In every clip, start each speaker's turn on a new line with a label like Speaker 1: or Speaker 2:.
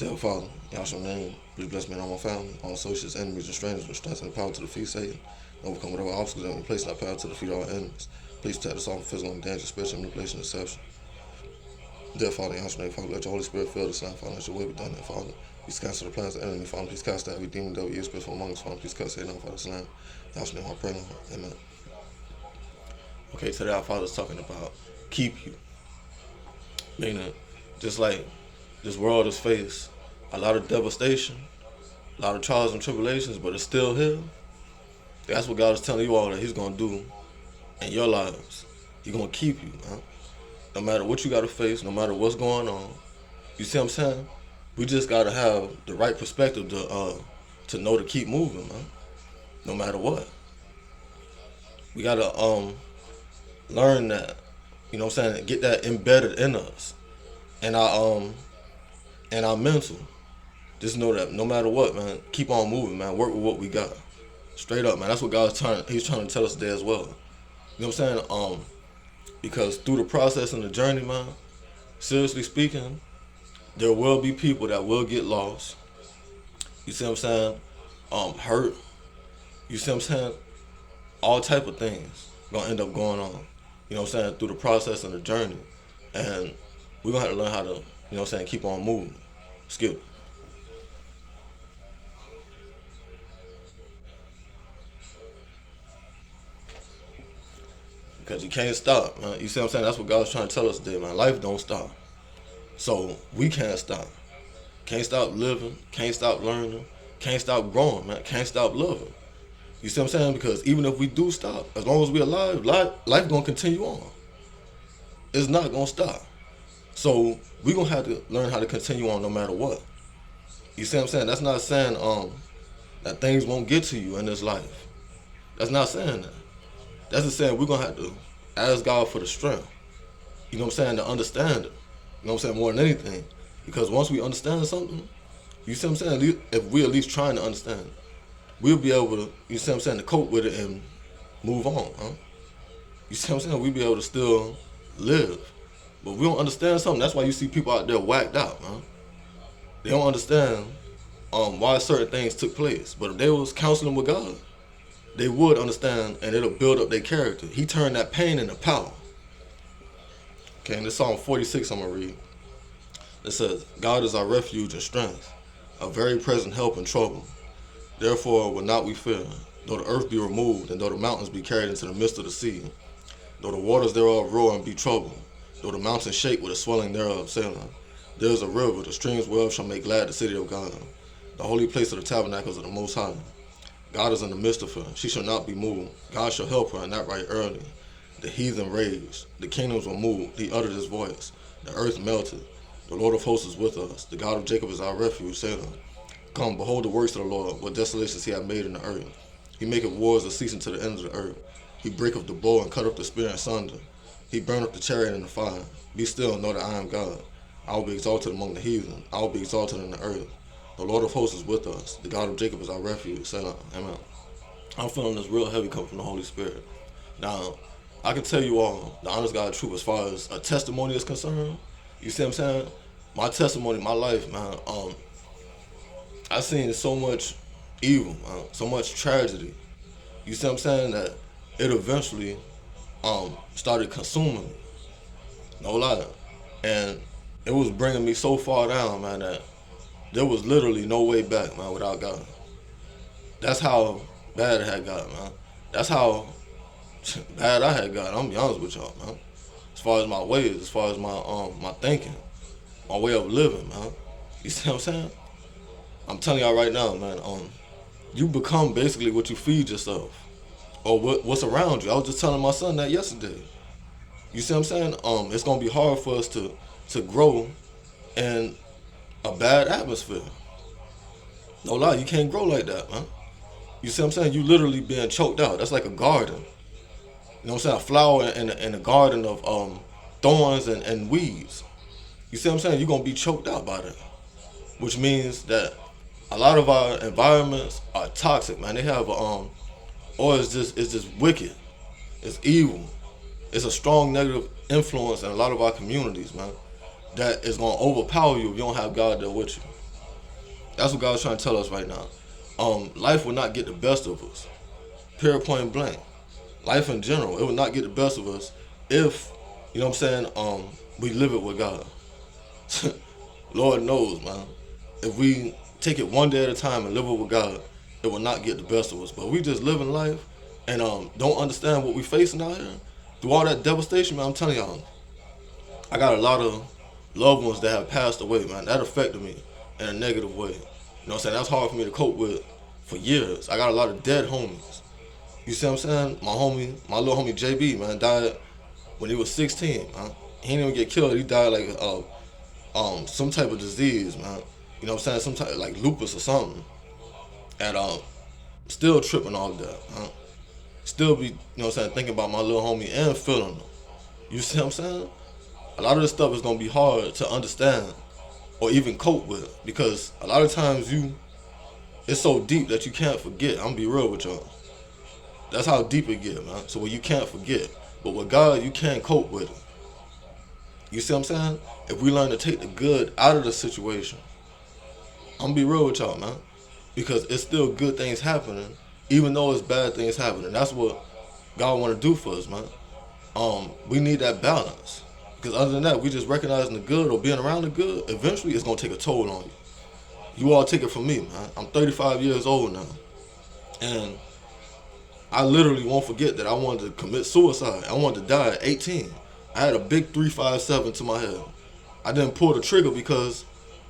Speaker 1: Dear Father, Yahshua name, please bless me and all my family, all associates, enemies, and strangers with strength and power to defeat Satan, and overcome whatever obstacles that we place in our path to defeat our enemies. Please protect us all from physical and danger, spiritual manipulation, and deception. Dear Father, Yahshua name, Father, let your Holy Spirit fill us now, Father, let your will be done, and Father. Please cancel the plans of the enemy, Father. Please cast out every demon, devil, evil spirit from among us, Father. Please cast Satan out, Father's name. Yahshua name, I pray, Lord. Amen. Okay, today our Father's talking about keep you. Meaning, just like this world has faced a lot of devastation, a lot of trials and tribulations, but it's still here. That's what God is telling you all that He's going to do in your lives. He's going to keep you, man. No matter what you got to face, no matter what's going on. You see what I'm saying? We just got to have the right perspective to know to keep moving, man. No matter what. We got to learn that, you know what I'm saying, get that embedded in us. And our mental. Just know that no matter what, man, keep on moving, man. Work with what we got. Straight up, man. That's what He's trying to tell us today as well. You know what I'm saying? Because through the process and the journey, man, seriously speaking, there will be people that will get lost. You see what I'm saying? Hurt. You see what I'm saying? All type of things gonna end up going on. You know what I'm saying? Through the process and the journey. And we're gonna have to learn how to, you know what I'm saying, keep on moving. Skip. Because you can't stop, man. You see what I'm saying? That's what God's trying to tell us today, man. Life don't stop. So we can't stop. Can't stop living. Can't stop learning. Can't stop growing, man. Can't stop loving. You see what I'm saying? Because even if we do stop, as long as we're alive, life gonna continue on. It's not gonna stop. So we're gonna have to learn how to continue on no matter what. You see what I'm saying? That's not saying that things won't get to you in this life. That's not saying that. That's just saying we're gonna have to ask God for the strength. You know what I'm saying? To understand it. You know what I'm saying? More than anything. Because once we understand something, you see what I'm saying? If we're at least trying to understand it, we'll be able to, you see what I'm saying, to cope with it and move on, huh? You see what I'm saying? We'll be able to still live. But we don't understand something. That's why you see people out there whacked out, man. They don't understand why certain things took place. But if they was counseling with God, they would understand, and it'll build up their character. He turned that pain into power. Okay, and this Psalm 46 I'm going to read. It says, God is our refuge and strength, a very present help in trouble. Therefore will not we fear, though the earth be removed, and though the mountains be carried into the midst of the sea, though the waters thereof roar and be troubled, though the mountains shake with the swelling thereof, Selah. There is a river, the streams whereof shall make glad the city of God, the holy place of the tabernacles of the Most High. God is in the midst of her, she shall not be moved. God shall help her, and that right early. The heathen raged, the kingdoms were moved, he uttered his voice, the earth melted. The Lord of hosts is with us, the God of Jacob is our refuge, Selah. Come, behold the works of the Lord, what desolations he hath made in the earth. He maketh wars to cease unto the ends of the earth. He breaketh the bow and cutteth the spear in sunder. He burneth the chariot in the fire. Be still, and know that I am God. I will be exalted among the heathen. I will be exalted in the earth. The Lord of hosts is with us. The God of Jacob is our refuge. Selah. Amen. I'm feeling this real heavy come from the Holy Spirit. Now, I can tell you all the honest God truth as far as a testimony is concerned. You see what I'm saying? My testimony, my life, man, I've seen so much evil, so much tragedy. You see what I'm saying? That it eventually started consuming me. No lie. And it was bringing me so far down, man, that there was literally no way back, man, without God. That's how bad it had got, man. That's how bad I had got. I'm gonna be honest with y'all, man. As far as my ways, as far as my thinking, my way of living, man. You see what I'm saying? I'm telling y'all right now, man, you become basically what you feed yourself. Or what's around you. I was just telling my son that yesterday. You see what I'm saying? It's gonna be hard for us to grow in a bad atmosphere. No lie, you can't grow like that, man. You see what I'm saying? You literally being choked out. That's like a garden. You know what I'm saying? A flower in a garden of thorns and weeds. You see what I'm saying? You're gonna be choked out by that. Which means that a lot of our environments are toxic, man. They have or it's just wicked. It's evil. It's a strong negative influence in a lot of our communities, man. That is gonna overpower you if you don't have God there with you. That's what God's trying to tell us right now. Life will not get the best of us. Period, point blank. Life in general, it will not get the best of us if, you know what I'm saying, we live it with God. Lord knows, man. If we take it one day at a time and live it with God, it will not get the best of us. But we just living life and don't understand what we facing out here. Through all that devastation, man, I'm telling y'all, I got a lot of loved ones that have passed away, man. That affected me in a negative way. You know what I'm saying? That's hard for me to cope with for years. I got a lot of dead homies. You see what I'm saying? My little homie JB, man, died when he was 16, man. He didn't even get killed. He died like some type of disease, man. You know what I'm saying? Some type like lupus or something. And still tripping off that, man. Still be, you know what I'm saying, thinking about my little homie and feeling him. You see what I'm saying? A lot of this stuff is gonna be hard to understand or even cope with because a lot of times it's so deep that you can't forget. I'm gonna be real with y'all. That's how deep it get, man. So you can't forget. But with God, you can't cope with it. You see what I'm saying? If we learn to take the good out of the situation, I'm gonna be real with y'all, man. Because it's still good things happening, even though it's bad things happening. That's what God wanna do for us, man. We need that balance. Because other than that, we just recognizing the good or being around the good, eventually it's gonna take a toll on you. You all take it from me, man. I'm 35 years old now. And I literally won't forget that I wanted to commit suicide. I wanted to die at 18. I had a big 357 to my head. I didn't pull the trigger because,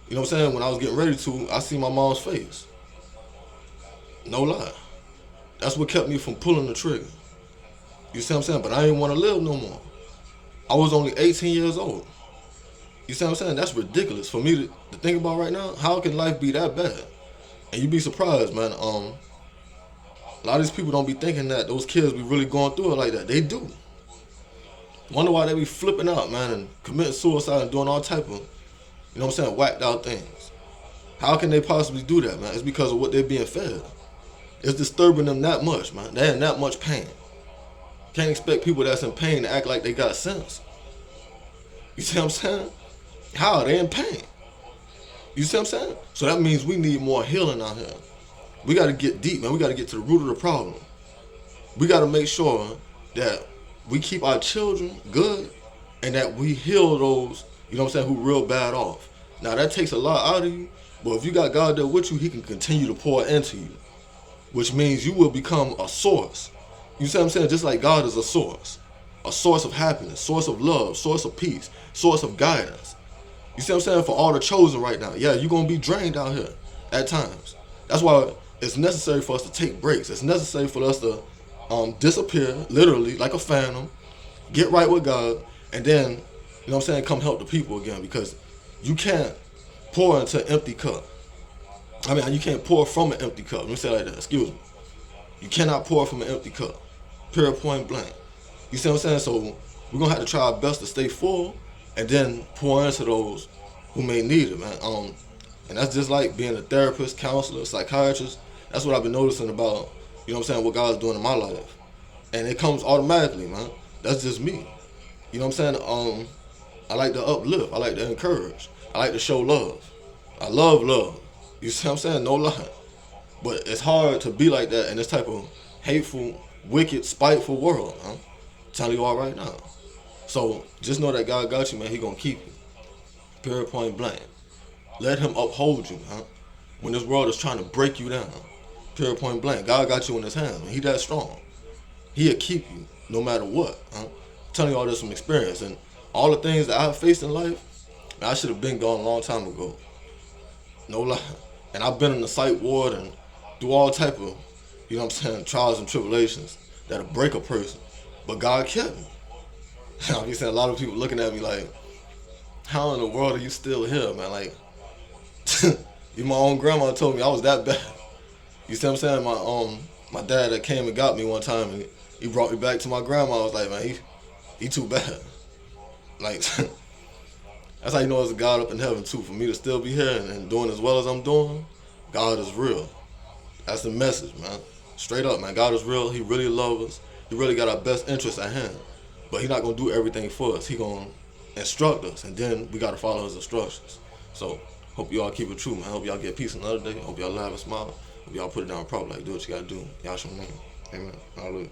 Speaker 1: you know what I'm saying, when I was getting ready to, I see my mom's face. No lie. That's what kept me from pulling the trigger. You see what I'm saying? But I didn't want to live no more. I was only 18 years old. You see what I'm saying? That's ridiculous for me to think about right now. How can life be that bad? And you'd be surprised, man. A lot of these people don't be thinking that those kids be really going through it like that. They do. Wonder why they be flipping out, man, and committing suicide and doing all type of, you know what I'm saying, whacked out things. How can they possibly do that, man? It's because of what they're being fed. It's disturbing them that much, man. They're in that much pain. Can't expect people that's in pain to act like they got sense. You see what I'm saying? How? They in pain. You see what I'm saying? So that means we need more healing out here. We got to get deep, man. We got to get to the root of the problem. We got to make sure that we keep our children good and that we heal those, you know what I'm saying, who real bad off. Now, that takes a lot out of you, but if you got God there with you, he can continue to pour into you, which means you will become a source. You see what I'm saying? Just like God is a source of happiness, source of love, source of peace, source of guidance. You see what I'm saying? For all the chosen right now. Yeah, you're going to be drained out here at times. That's why it's necessary for us to take breaks. It's necessary for us to disappear, literally, like a phantom, get right with God, and then, you know what I'm saying, come help the people again. Because you can't pour into an empty cup. I mean, you can't pour from an empty cup. Let me say it like that. Excuse me. You cannot pour from an empty cup. Period, point blank. You see what I'm saying? So we're going to have to try our best to stay full and then pour into those who may need it, man. And that's just like being a therapist, counselor, psychiatrist. That's what I've been noticing about, you know what I'm saying, what God's doing in my life. And it comes automatically, man. That's just me. You know what I'm saying? I like to uplift. I like to encourage. I like to show love. I love love. You see what I'm saying? No lie. But it's hard to be like that in this type of hateful, wicked, spiteful world, man. I'm telling you all right now. So just know that God got you, man. He gonna keep you. Period, point blank. Let him uphold you, man. When this world is trying to break you down. Period, point blank. God got you in his hand, man. He that strong. He'll keep you no matter what. I'm telling you all this from experience. And all the things that I've faced in life, man, I should have been gone a long time ago. No lie. And I've been in the psych ward and through all type of, you know what I'm saying, trials and tribulations that'll break a person. But God kept me. I'll be saying a lot of people looking at me like, how in the world are you still here, man? Like, even my own grandma told me I was that bad. You see what I'm saying? My dad that came and got me one time and he brought me back to my grandma. I was like, man, he too bad. Like, that's how you know there's a God up in heaven too. For me to still be here and doing as well as I'm doing, God is real. That's the message, man. Straight up, man. God is real. He really loves us. He really got our best interests at hand. But he's not going to do everything for us. He's going to instruct us, and then we got to follow his instructions. So Hope you all keep it true, man. Hope y'all get peace another day. Hope y'all laugh and smile. Hope y'all put it down proper. Like, do what you gotta do. Y'all should remember. Amen. Hallelujah.